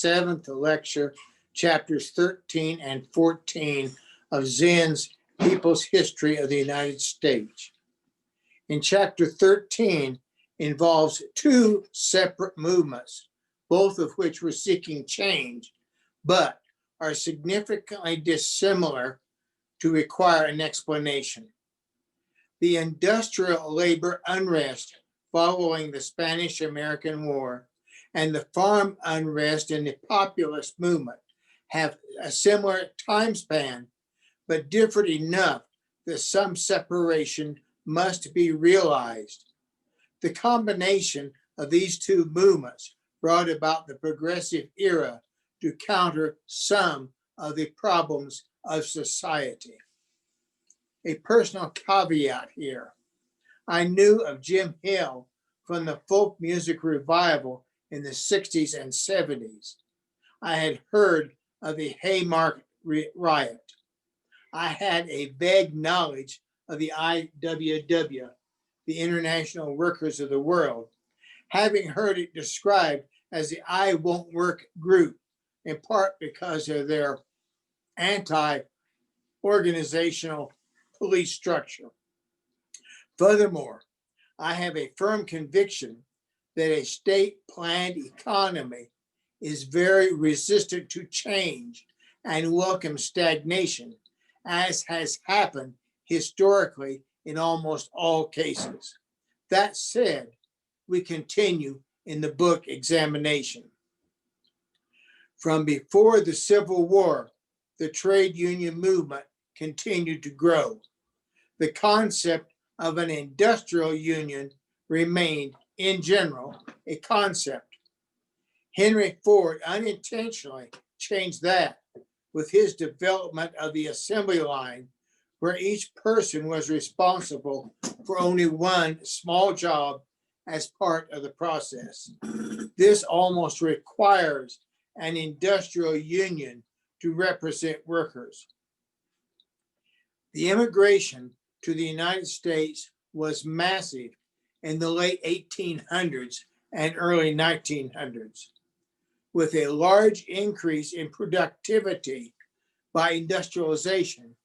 7th lecture, chapters 13 and 14 of Zinn's People's History of the United States. In chapter 13 involves two separate movements, both of which were seeking change, but are significantly dissimilar to require an explanation. The industrial labor unrest following the Spanish-American War and the farm unrest and the populist movement have a similar time span, but differed enough that some separation must be realized. The combination of these two movements brought about the progressive era to counter some of the problems of society. A personal caveat here. I knew of Jim Hill from the folk music revival in the 60s and 70s. I had heard of the Haymarket riot. I had a vague knowledge of the IWW, the International Workers of the World, having heard it described as the I Won't Work group, in part because of their anti-organizational police structure. Furthermore, I have a firm conviction that a state-planned economy is very resistant to change and welcomes stagnation, as has happened historically in almost all cases. That said, we continue in the book examination. From before the Civil War, the trade union movement continued to grow. The concept of an industrial union remained, in general, a concept. Henry Ford unintentionally changed that with his development of the assembly line, where each person was responsible for only one small job as part of the process. This almost requires an industrial union to represent workers. The immigration to the United States was massive in the late 1800s and early 1900s, with a large increase in productivity by industrialization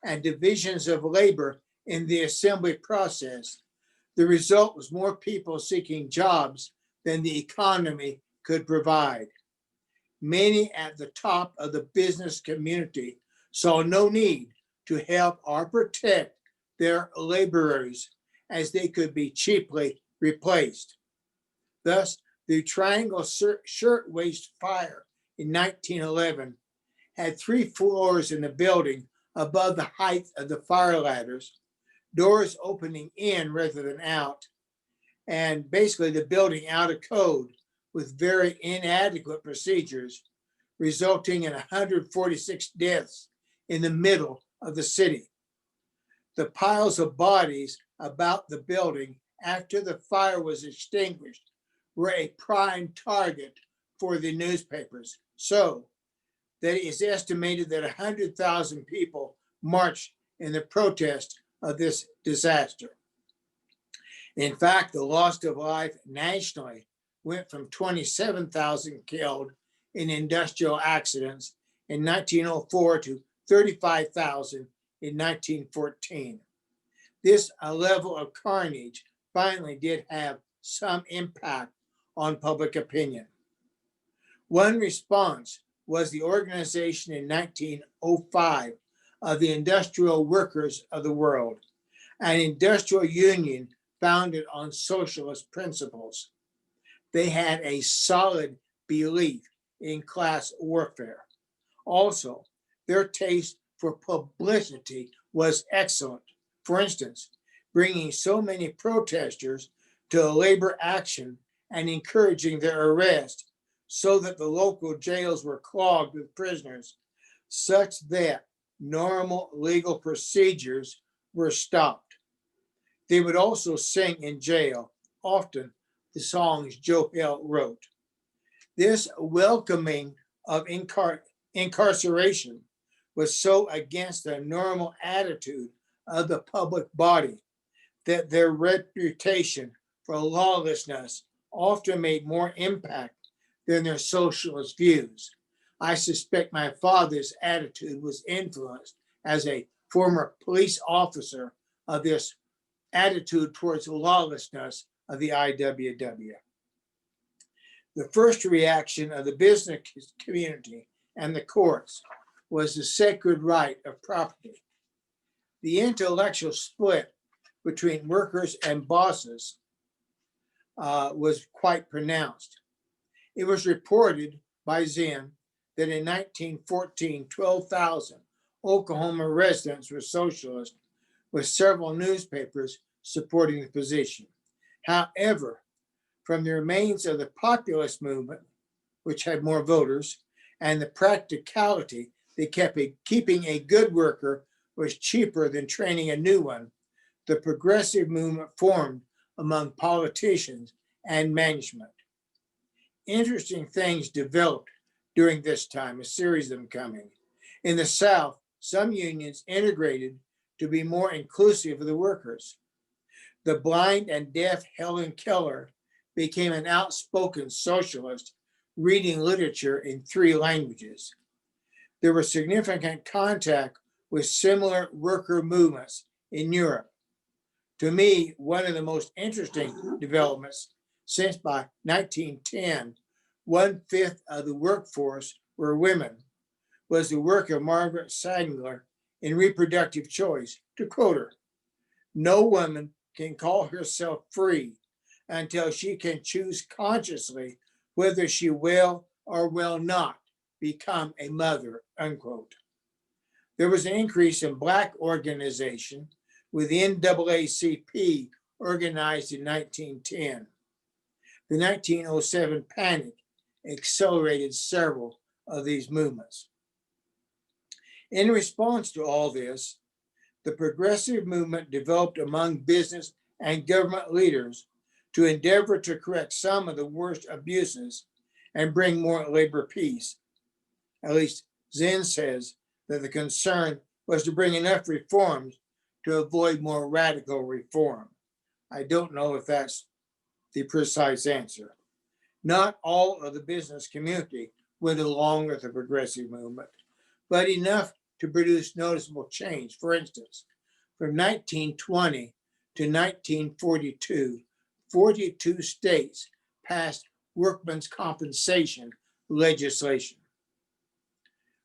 and divisions of labor in the assembly process. The result was more people seeking jobs than the economy could provide. Many at the top of the business community saw no need to help or protect their laborers, as they could be cheaply replaced. Thus, the Triangle Shirtwaist Fire in 1911 had 3 floors in the building above the height of the fire ladders, doors opening in rather than out, and basically the building out of code with very inadequate procedures, resulting in 146 deaths in the middle of the city. The piles of bodies about the building after the fire was extinguished were a prime target for the newspapers, so that it is estimated that 100,000 people marched in the protest of this disaster. In fact, the loss of life nationally went from 27,000 killed in industrial accidents in 1904 to 35,000 in 1914. This level of carnage finally did have some impact on public opinion. One response was the organization in 1905 of the Industrial Workers of the World, an industrial union founded on socialist principles. They had a solid belief in class warfare. Also, their taste for publicity was excellent. For instance, bringing so many protesters to a labor action and encouraging their arrest so that the local jails were clogged with prisoners, such that normal legal procedures were stopped. They would also sing in jail, often the songs Joe Hill wrote. This welcoming of incarceration was so against the normal attitude of the public body that their reputation for lawlessness often made more impact than their socialist views. I suspect my father's attitude was influenced as a former police officer of this attitude towards lawlessness of the IWW. The first reaction of the business community and the courts was the sacred right of property. The intellectual split between workers and bosses was quite pronounced. It was reported by Zinn that in 1914, 12,000 Oklahoma residents were socialists, with several newspapers supporting the position. However, from the remains of the populist movement, which had more voters, and the practicality that keeping a good worker was cheaper than training a new one, the progressive movement formed among politicians and management. Interesting things developed during this time, a series of them coming. In the South, some unions integrated to be more inclusive of the workers. The blind and deaf Helen Keller became an outspoken socialist, reading literature in 3 languages. There was significant contact with similar worker movements in Europe. To me, one of the most interesting developments, since by 1910, 1/5 of the workforce were women, was the work of Margaret Sanger in Reproductive Choice. To quote her, "No woman can call herself free until she can choose consciously whether she will or will not become a mother," unquote. There was an increase in Black organization, with the NAACP organized in 1910. The 1907 panic accelerated several of these movements. In response to all this, the progressive movement developed among business and government leaders to endeavor to correct some of the worst abuses and bring more labor peace. At least Zinn says that the concern was to bring enough reforms to avoid more radical reform. I don't know if that's the precise answer. Not all of the business community went along with the progressive movement, but enough to produce noticeable change. For instance, from 1920 to 1942, 42 states passed workmen's compensation legislation.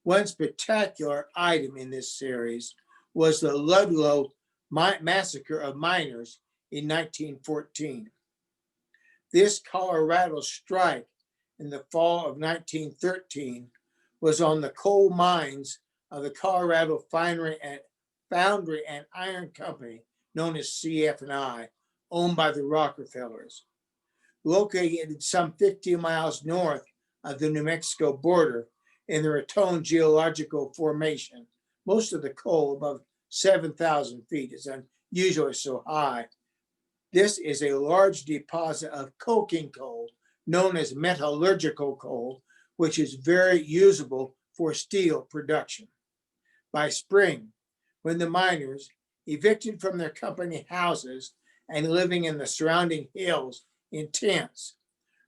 One spectacular item in this series was the Ludlow Massacre of miners in 1914. This Colorado strike in the fall of 1913 was on the coal mines of the Colorado Foundry and Iron Company, known as CF&I, owned by the Rockefellers. Located some 50 miles north of the New Mexico border in the Raton geological formation, most of the coal above 7,000 feet is unusually so high. This is a large deposit of coking coal known as metallurgical coal, which is very usable for steel production. By spring, when the miners, evicted from their company houses and living in the surrounding hills in tents,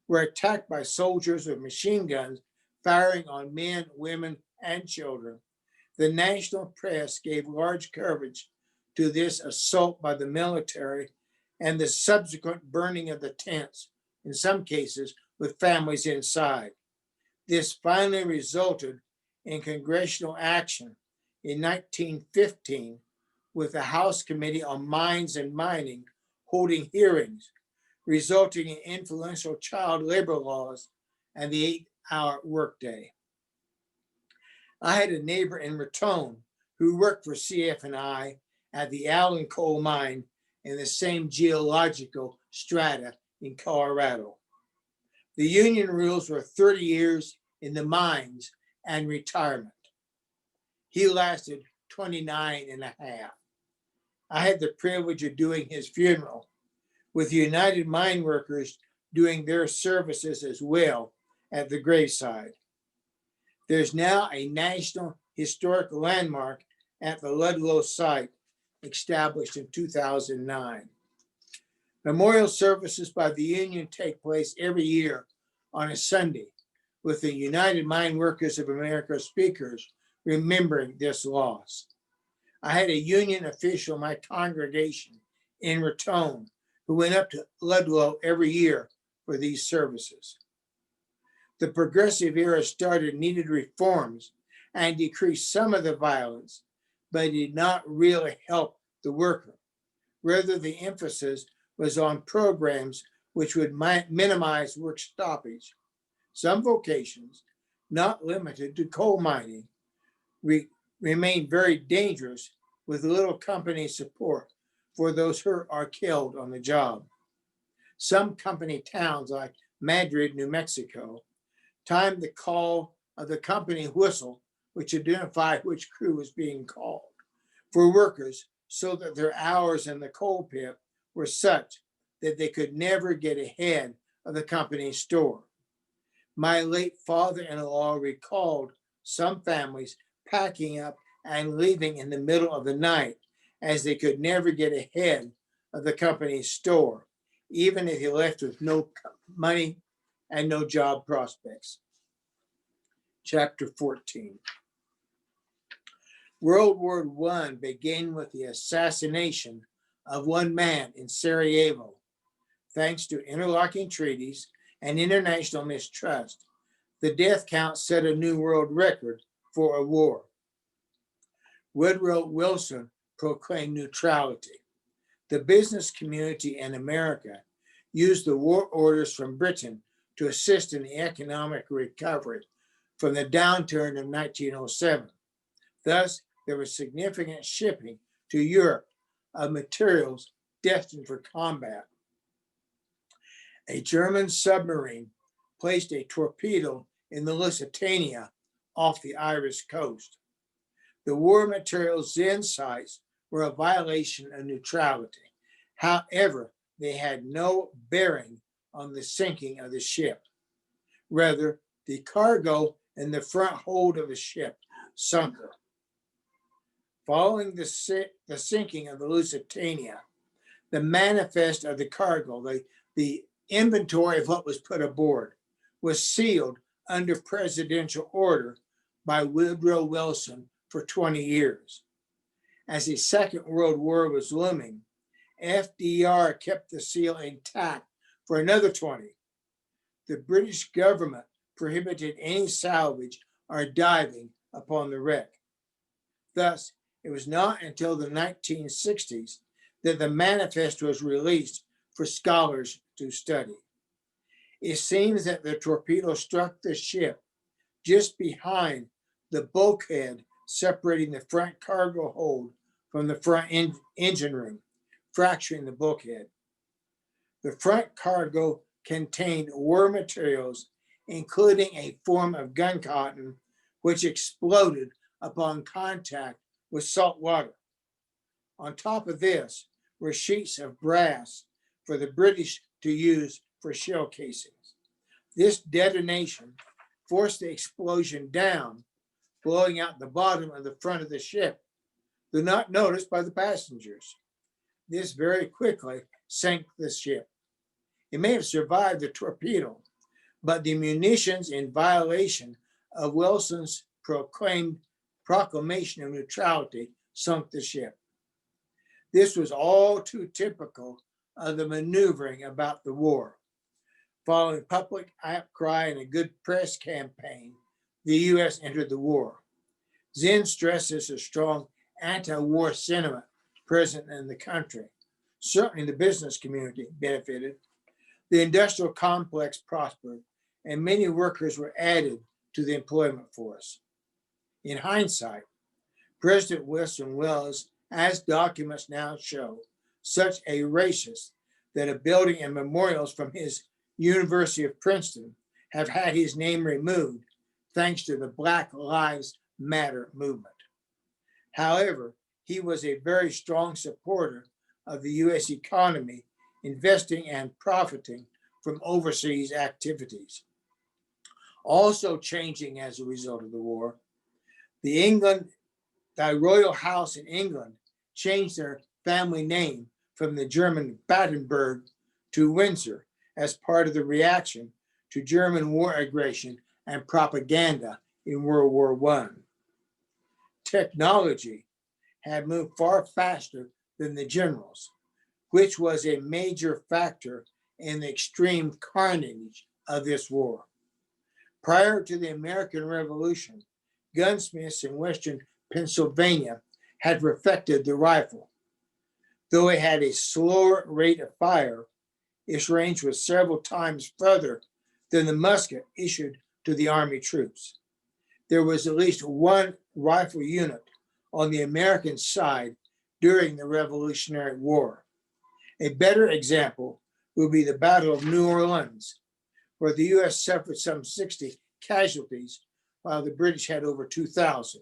were attacked by soldiers with machine guns firing on men, women, and children, the national press gave large coverage to this assault by the military and the subsequent burning of the tents, in some cases with families inside. This finally resulted in congressional action in 1915, with the House Committee on Mines and Mining holding hearings, resulting in influential child labor laws and the 8-hour workday. I had a neighbor in Raton who worked for CF&I at the Allen coal mine in the same geological strata in Colorado. The union rules were 30 years in the mines and retirement. He lasted 29 and a half. I had the privilege of doing his funeral, with the United Mine Workers doing their services as well at the graveside. There's now a National Historic Landmark at the Ludlow site, established in 2009. Memorial services by the union take place every year on a Sunday with the United Mine Workers of America speakers remembering this loss. I had a union official in my congregation in Raton who went up to Ludlow every year for these services. The progressive era started needed reforms and decreased some of the violence, but it did not really help the worker. Rather, the emphasis was on programs which would minimize work stoppage. Some vocations, not limited to coal mining, remain very dangerous with little company support for those hurt or killed on the job. Some company towns like Madrid, New Mexico, timed the call of the company whistle, which identified which crew was being called, for workers so that their hours in the coal pit were such that they could never get ahead of the company's store. My late father-in-law recalled some families packing up and leaving in the middle of the night as they could never get ahead of the company's store, even if he left with no money and no job prospects. Chapter 14. World War I began with the assassination of one man in Sarajevo. Thanks to interlocking treaties and international mistrust, the death count set a new world record for a war. Woodrow Wilson proclaimed neutrality. The business community in America used the war orders from Britain to assist in the economic recovery from the downturn of 1907. Thus, there was significant shipping to Europe of materials destined for combat. A German submarine placed a torpedo in the Lusitania off the Irish coast. The war materials then sites were a violation of neutrality. However, they had no bearing on the sinking of the ship. Rather, the cargo in the front hold of the ship sunk her. Following the sinking of the Lusitania, the manifest of the cargo, the inventory of what was put aboard, was sealed under presidential order by Woodrow Wilson for 20 years. As the Second World War was looming, FDR kept the seal intact for another 20. The British government prohibited any salvage or diving upon the wreck. Thus, it was not until the 1960s that the manifest was released for scholars to study. It seems that the torpedo struck the ship just behind the bulkhead separating the front cargo hold from the front engine room, fracturing the bulkhead. The front cargo contained war materials, including a form of gun cotton, which exploded upon contact with salt water. On top of this were sheets of brass for the British to use for shell casings. This detonation forced the explosion down, blowing out the bottom of the front of the ship, though not noticed by the passengers. This very quickly sank the ship. It may have survived the torpedo, but the munitions in violation of Wilson's proclamation of neutrality sunk the ship. This was all too typical of the maneuvering about the war. Following public outcry and a good press campaign, the U.S. entered the war. Zinn stresses a strong anti-war sentiment present in the country. Certainly the business community benefited. The industrial complex prospered, and many workers were added to the employment force. In hindsight, President Wilson was, as documents now show, such a racist that a building and memorials from his University of Princeton have had his name removed thanks to the Black Lives Matter movement. However, he was a very strong supporter of the U.S. economy, investing and profiting from overseas activities. Also changing as a result of the war, the royal house in England changed their family name from the German Battenberg to Windsor as part of the reaction to German war aggression and propaganda in World War I. Technology had moved far faster than the generals, which was a major factor in the extreme carnage of this war. Prior to the American Revolution, gunsmiths in western Pennsylvania had perfected the rifle. Though it had a slower rate of fire, its range was several times further than the musket issued to the Army troops. There was at least one rifle unit on the American side during the Revolutionary War. A better example would be the Battle of New Orleans, where the U.S. suffered some 60 casualties, while the British had over 2,000.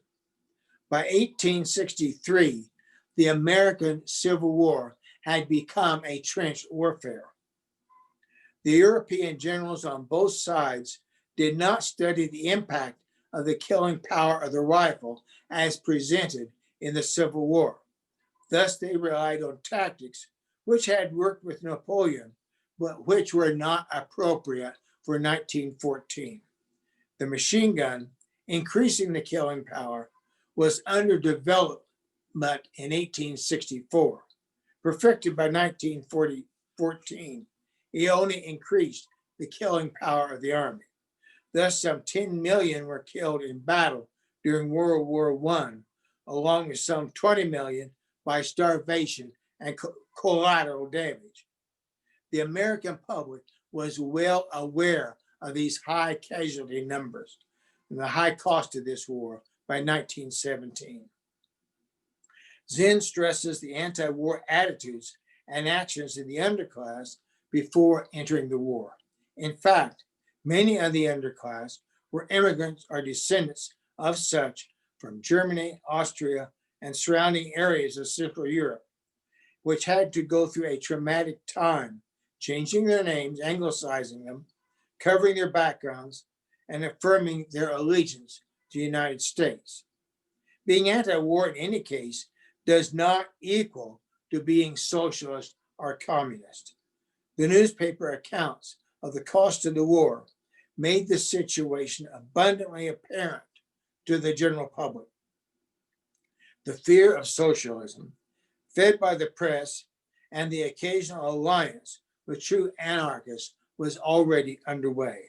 By 1863, the American Civil War had become a trench warfare. The European generals on both sides did not study the impact of the killing power of the rifle as presented in the Civil War. Thus, they relied on tactics which had worked with Napoleon, but which were not appropriate for 1914. The machine gun, increasing the killing power, was under development in 1864. Perfected by 1914, it only increased the killing power of the Army. Thus, some 10 million were killed in battle during World War I, along with some 20 million by starvation and collateral damage. The American public was well aware of these high casualty numbers and the high cost of this war by 1917. Zinn stresses the anti-war attitudes and actions in the underclass before entering the war. In fact, many of the underclass were immigrants or descendants of such from Germany, Austria, and surrounding areas of Central Europe, which had to go through a traumatic time, changing their names, anglicizing them, covering their backgrounds, and affirming their allegiance to the United States. Being anti-war in any case does not equal to being socialist or communist. The newspaper accounts of the cost of the war made the situation abundantly apparent to the general public. The fear of socialism, fed by the press and the occasional alliance with true anarchists, was already underway.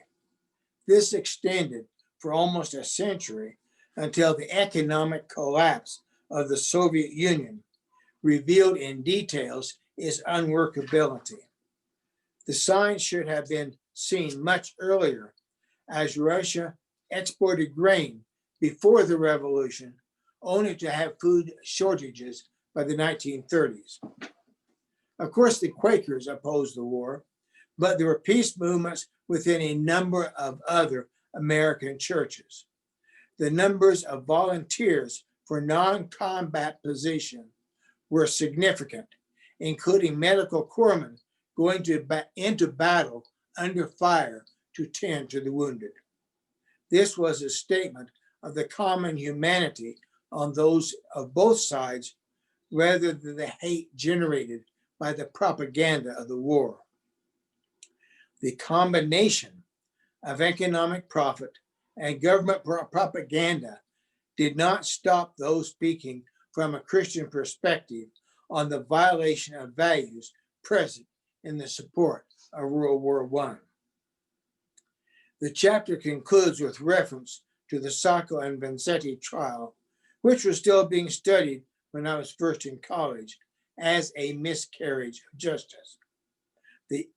This extended for almost a century until the economic collapse of the Soviet Union revealed in details its unworkability. The signs should have been seen much earlier, as Russia exported grain before the revolution, only to have food shortages by the 1930s. Of course, the Quakers opposed the war, but there were peace movements within a number of other American churches. The numbers of volunteers for non-combat positions were significant, including medical corpsmen going into battle under fire to tend to the wounded. This was a statement of the common humanity on those of both sides, rather than the hate generated by the propaganda of the war. The combination of economic profit and government propaganda did not stop those speaking from a Christian perspective on the violation of values present in the support of World War I. The chapter concludes with reference to the Sacco and Vincenti trial, which was still being studied when I was first in college, as a miscarriage of justice. The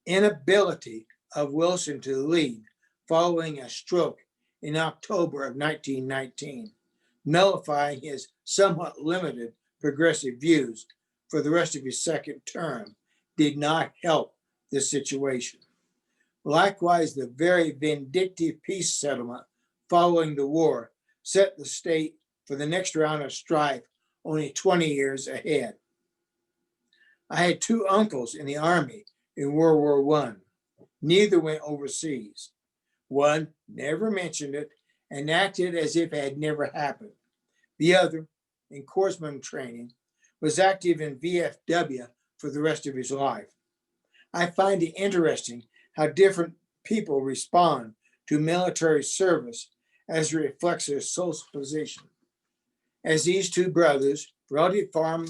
inability of Wilson to lead following a stroke in October of 1919, nullifying his somewhat limited progressive views for the rest of his second term, did not help the situation. Likewise, the very vindictive peace settlement following the war set the state for the next round of strife only 20 years ahead. I had two uncles in the Army in World War I. Neither went overseas. One never mentioned it and acted as if it had never happened. The other, in corpsman training, was active in VFW for the rest of his life. I find it interesting how different people respond to military service as reflects their social position. As these two brothers, relative farm